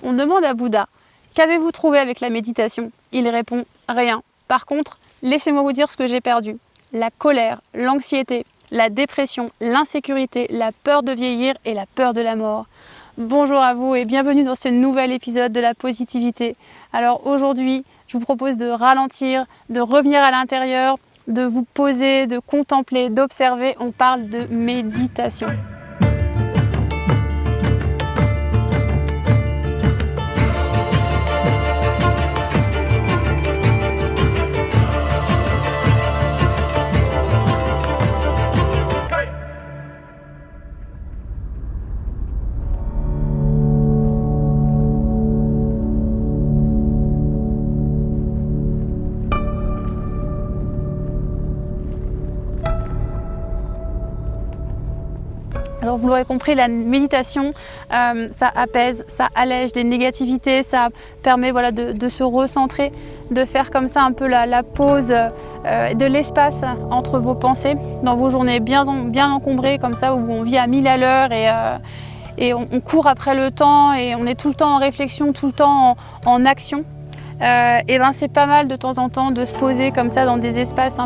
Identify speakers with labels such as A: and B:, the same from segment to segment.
A: On demande à Bouddha, qu'avez-vous trouvé avec la méditation? Il répond, rien. Par contre, laissez-moi vous dire ce que j'ai perdu. La colère, l'anxiété, la dépression, l'insécurité, la peur de vieillir et la peur de la mort. Bonjour à vous et bienvenue dans ce nouvel épisode de la positivité. Alors aujourd'hui, je vous propose de ralentir, de revenir à l'intérieur, de vous poser, de contempler, d'observer. On parle de méditation. Alors vous l'aurez compris, la méditation, ça apaise, ça allège les négativités, ça permet de se recentrer, de faire comme ça un peu la pause, de l'espace entre vos pensées, dans vos journées bien encombrées comme ça, où on vit à 1000 à l'heure et on court après le temps et on est tout le temps en réflexion, tout le temps en action. Et c'est pas mal de temps en temps de se poser comme ça dans des espaces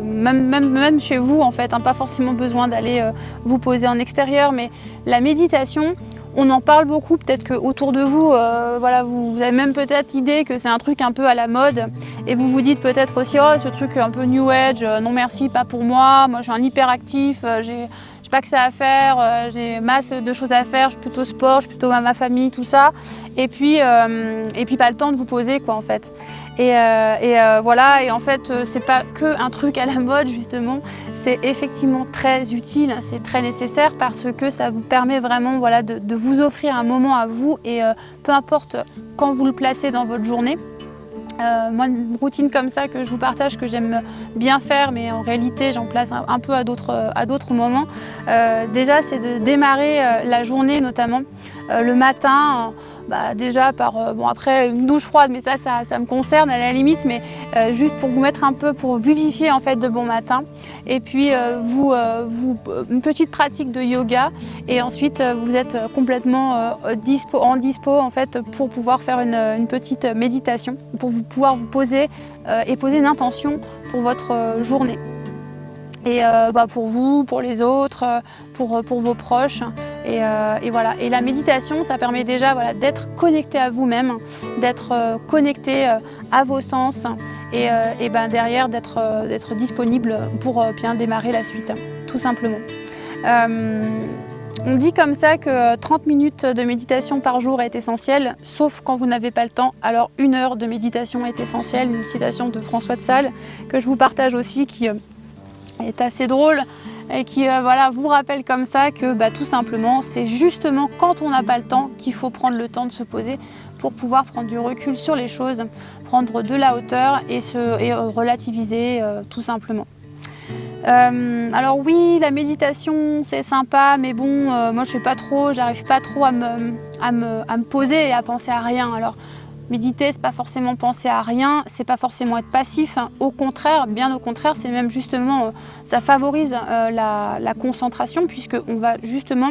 A: même chez vous en fait, pas forcément besoin d'aller vous poser en extérieur, mais la méditation, on en parle beaucoup, peut-être qu'autour de vous, vous avez même peut-être l'idée que c'est un truc un peu à la mode et vous vous dites peut-être aussi oh ce truc un peu new age, non merci, pas pour moi je suis un hyperactif, j'ai pas que ça à faire, j'ai masse de choses à faire, je suis plutôt sport, je suis plutôt ma famille, tout ça, et puis pas le temps de vous poser quoi en fait. Et en fait c'est pas que un truc à la mode justement, c'est effectivement très utile, c'est très nécessaire parce que ça vous permet vraiment de vous offrir un moment à vous et peu importe quand vous le placez dans votre journée. Moi, une routine comme ça que je vous partage, que j'aime bien faire, mais en réalité j'en place un peu à d'autres moments. Déjà, c'est de démarrer la journée, notamment le matin, déjà par après une douche froide, mais ça me concerne à la limite, mais juste pour vous mettre un peu, pour vivifier en fait de bon matin. Et puis une petite pratique de yoga, et ensuite vous êtes complètement dispo en fait pour pouvoir faire une petite méditation, pour pouvoir vous poser et poser une intention pour votre journée. Et pour vous, pour les autres, pour vos proches. Et la méditation, ça permet déjà d'être connecté à vous-même, d'être connecté à vos sens et derrière d'être disponible pour bien démarrer la suite, tout simplement. On dit comme ça que 30 minutes de méditation par jour est essentielle, sauf quand vous n'avez pas le temps. Alors 1 heure de méditation est essentielle, une citation de François de Sales que je vous partage aussi, qui est assez drôle et qui vous rappelle comme ça que tout simplement c'est justement quand on n'a pas le temps qu'il faut prendre le temps de se poser pour pouvoir prendre du recul sur les choses, prendre de la hauteur et relativiser tout simplement. Alors oui, la méditation c'est sympa, mais bon, moi j'arrive pas trop à me poser et à penser à rien. Alors méditer, c'est pas forcément penser à rien, c'est pas forcément être passif, au contraire, bien au contraire, c'est même justement, ça favorise la concentration, puisqu'on va justement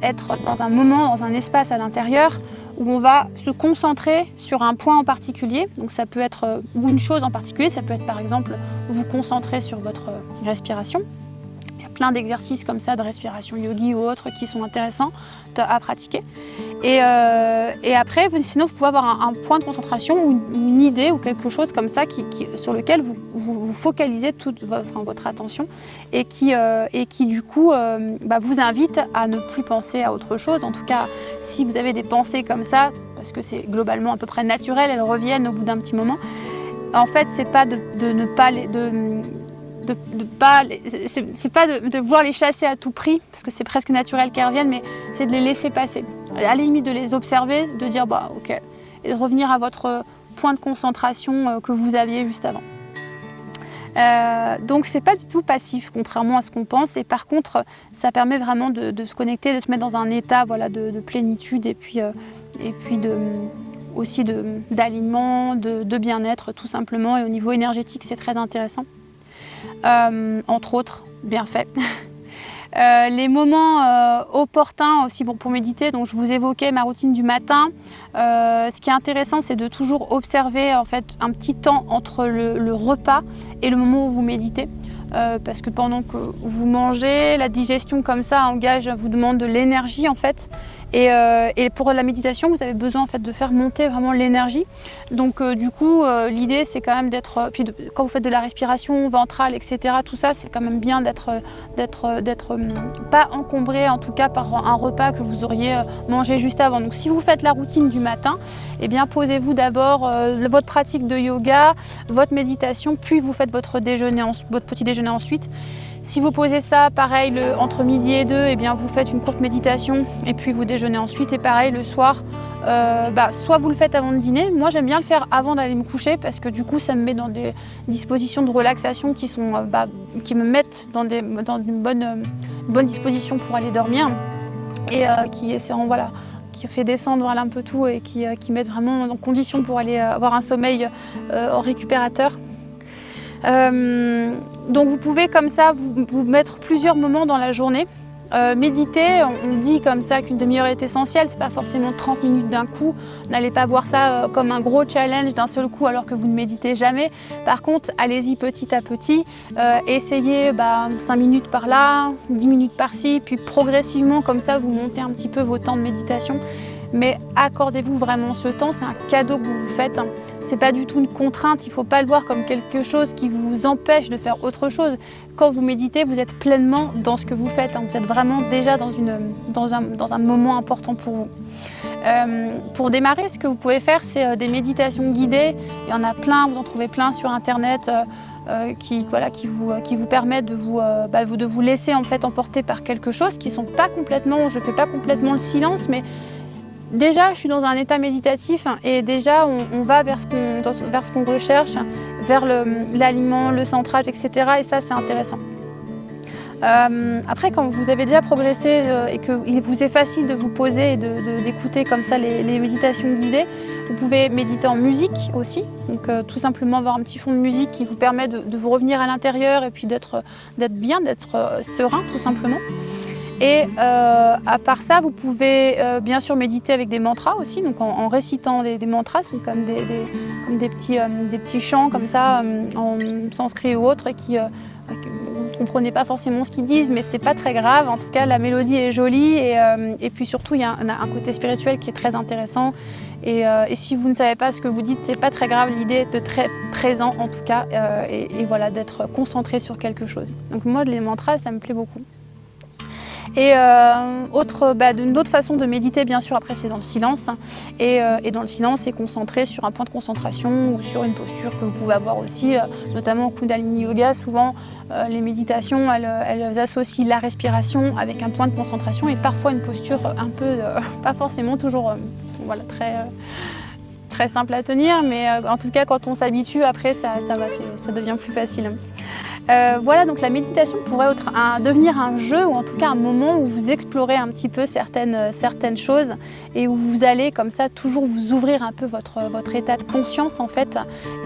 A: être dans un moment, dans un espace à l'intérieur où on va se concentrer sur un point en particulier. Donc ça peut être, ou une chose en particulier, ça peut être par exemple vous concentrer sur votre respiration. Il y a plein d'exercices comme ça de respiration yogi ou autres qui sont intéressants à pratiquer. Et après, sinon vous pouvez avoir un point de concentration ou une idée ou quelque chose comme ça sur lequel vous focalisez toute votre attention et qui du coup vous invite à ne plus penser à autre chose. En tout cas, si vous avez des pensées comme ça, parce que c'est globalement à peu près naturel, elles reviennent au bout d'un petit moment. En fait, c'est pas c'est pas de vouloir les chasser à tout prix, parce que c'est presque naturel qu'elles reviennent, mais c'est de les laisser passer. À la limite de les observer, de dire ok, et de revenir à votre point de concentration que vous aviez juste avant. Donc c'est pas du tout passif, contrairement à ce qu'on pense, et par contre ça permet vraiment de se connecter, de se mettre dans un état de plénitude et puis aussi d'alignement, de bien-être tout simplement, et au niveau énergétique c'est très intéressant. Entre autres bienfaits. Les moments opportuns aussi pour méditer, donc je vous évoquais ma routine du matin. Ce qui est intéressant, c'est de toujours observer en fait un petit temps entre le repas et le moment où vous méditez. Parce que pendant que vous mangez, la digestion comme ça vous demande de l'énergie en fait. Et pour la méditation, vous avez besoin en fait de faire monter vraiment l'énergie. Donc du coup, l'idée c'est quand même d'être, quand vous faites de la respiration ventrale, etc., tout ça, c'est quand même bien d'être pas encombré en tout cas par un repas que vous auriez mangé juste avant. Donc si vous faites la routine du matin, eh bien posez-vous d'abord votre pratique de yoga, votre méditation, puis vous faites votre petit déjeuner ensuite. Si vous posez ça, pareil, entre midi et 2, eh bien, vous faites une courte méditation et puis vous déjeunez ensuite. Et pareil, le soir, soit vous le faites avant de dîner. Moi, j'aime bien le faire avant d'aller me coucher parce que du coup, ça me met dans des dispositions de relaxation qui me mettent dans une bonne disposition pour aller dormir et qui fait descendre un peu tout et qui mettent vraiment en condition pour aller avoir un sommeil récupérateur. Donc vous pouvez comme ça vous mettre plusieurs moments dans la journée. Méditer, on dit comme ça qu'une demi-heure est essentielle, c'est pas forcément 30 minutes d'un coup. N'allez pas voir ça comme un gros challenge d'un seul coup alors que vous ne méditez jamais. Par contre, allez-y petit à petit, essayez 5 minutes par là, 10 minutes par-ci, puis progressivement comme ça vous montez un petit peu vos temps de méditation. Mais accordez-vous vraiment ce temps, c'est un cadeau que vous vous faites. C'est pas du tout une contrainte, il ne faut pas le voir comme quelque chose qui vous empêche de faire autre chose. Quand vous méditez, vous êtes pleinement dans ce que vous faites. Vous êtes vraiment déjà dans un moment important pour vous. Pour démarrer, ce que vous pouvez faire, c'est des méditations guidées. Il y en a plein, vous en trouvez plein sur Internet. Qui vous permettent de vous laisser en fait emporter par quelque chose qui sont pas complètement, je fais pas complètement le silence, mais déjà, je suis dans un état méditatif et déjà, on va vers ce qu'on recherche, vers l'aliment, le centrage, etc. Et ça, c'est intéressant. Après, quand vous avez déjà progressé et qu'il vous est facile de vous poser et d'écouter comme ça les méditations guidées, vous pouvez méditer en musique aussi. Donc, tout simplement avoir un petit fond de musique qui vous permet de vous revenir à l'intérieur et puis d'être serein, tout simplement. Et à part ça, vous pouvez bien sûr méditer avec des mantras aussi, donc en récitant des mantras, ce sont comme des petits chants comme ça, en sanskrit ou autre, et vous ne comprenez pas forcément ce qu'ils disent, mais c'est pas très grave. En tout cas, la mélodie est jolie et puis surtout, il y a un côté spirituel qui est très intéressant. Et si vous ne savez pas ce que vous dites, c'est pas très grave. L'idée est de très présent en tout cas, et voilà, d'être concentré sur quelque chose. Donc moi, les mantras, ça me plaît beaucoup. Et une autre façon de méditer, bien sûr, après c'est dans le silence. Et dans le silence, c'est concentré sur un point de concentration ou sur une posture que vous pouvez avoir aussi, notamment au Kundalini Yoga. Souvent, les méditations, elles associent la respiration avec un point de concentration et parfois une posture un peu, pas forcément toujours très simple à tenir, mais en tout cas, quand on s'habitue, après, ça devient plus facile. Voilà, donc la méditation pourrait devenir un jeu ou en tout cas un moment où vous explorez un petit peu certaines choses et où vous allez comme ça toujours vous ouvrir un peu votre état de conscience en fait,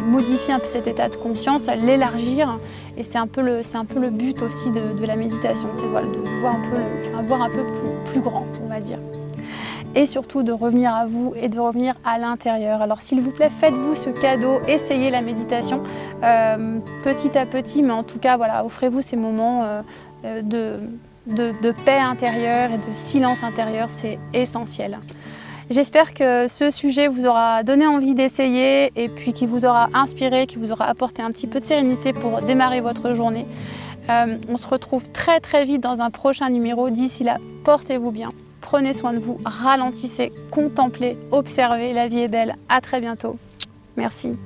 A: modifier un peu cet état de conscience, l'élargir, et c'est un peu le but aussi de la méditation, c'est de voir un peu plus grand, on va dire. Et surtout de revenir à vous et de revenir à l'intérieur. Alors s'il vous plaît, faites-vous ce cadeau, essayez la méditation petit à petit, mais en tout cas, voilà, offrez-vous ces moments de paix intérieure et de silence intérieur, c'est essentiel. J'espère que ce sujet vous aura donné envie d'essayer et puis qui vous aura inspiré, qui vous aura apporté un petit peu de sérénité pour démarrer votre journée. On se retrouve très très vite dans un prochain numéro. D'ici là, portez-vous bien. Prenez soin de vous, ralentissez, contemplez, observez, la vie est belle. À très bientôt. Merci.